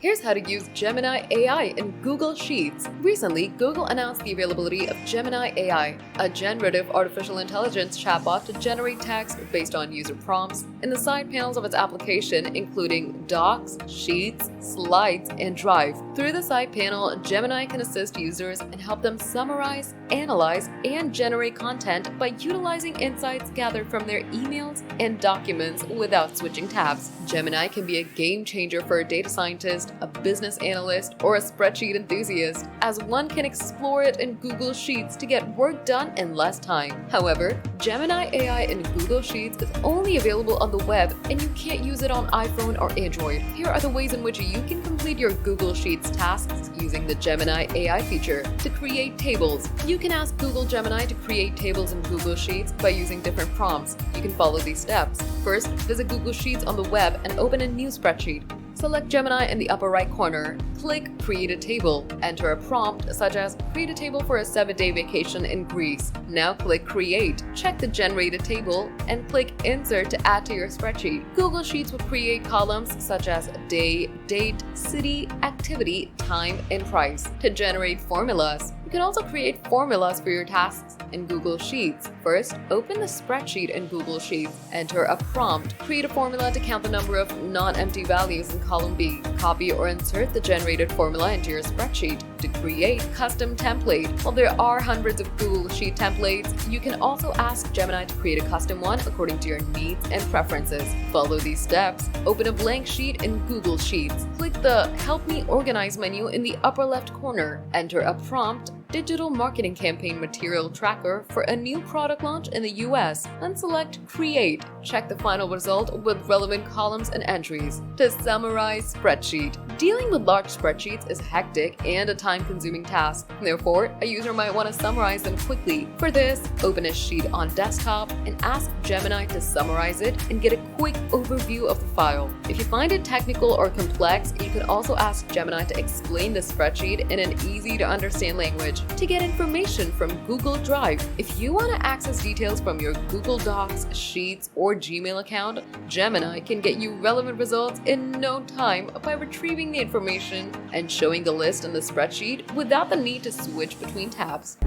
Here's how to use Gemini AI in Google Sheets. Recently, Google announced the availability of Gemini AI, a generative artificial intelligence chatbot to generate text based on user prompts in the side panels of its application, including Docs, Sheets, Slides, and Drive. Through the side panel, Gemini can assist users and help them summarize, analyze, and generate content by utilizing insights gathered from their emails and documents without switching tabs. Gemini can be a game changer for a data scientist, a business analyst, or a spreadsheet enthusiast, as one can explore it in Google Sheets to get work done in less time. However, Gemini AI in Google Sheets is only available on the web, and you can't use it on iPhone or Android. Here are the ways in which you can complete your Google Sheets tasks using the Gemini AI feature. To create tables, you can ask Google Gemini to create tables in Google Sheets by using different prompts. You can follow these steps. First, visit Google Sheets on the web and open a new spreadsheet. Select Gemini in the upper right corner. Click Create a Table. Enter a prompt such as Create a table for a 7-day vacation in Greece. Now click Create. Check the generated table and click Insert to add to your spreadsheet. Google Sheets will create columns such as day, date, city, activity, time, and price. To generate formulas, you can also create formulas for your tasks in Google Sheets. First, open the spreadsheet in Google Sheets. Enter a prompt. Create a formula to count the number of non-empty values in column B. Copy or insert the generated formula into your spreadsheet. To create custom template, while there are hundreds of Google Sheet templates, you can also ask Gemini to create a custom one according to your needs and preferences. Follow these steps. Open a blank sheet in Google Sheets. Click the Help Me Organize menu in the upper left corner. Enter a prompt, Digital Marketing Campaign Material Tracker for a new product launch in the US, and select Create. Check the final result with relevant columns and entries. To summarize spreadsheet. Dealing with large spreadsheets is hectic and a time-consuming task. Therefore, a user might want to summarize them quickly. For this, open a sheet on desktop and ask Gemini to summarize it and get a quick overview of the file. If you find it technical or complex, you can also ask Gemini to explain the spreadsheet in an easy-to-understand language. To get information from Google Drive, if you want to access details from your Google Docs, Sheets, or Gmail account, Gemini can get you relevant results in no time by retrieving the information and showing the list in the spreadsheet without the need to switch between tabs.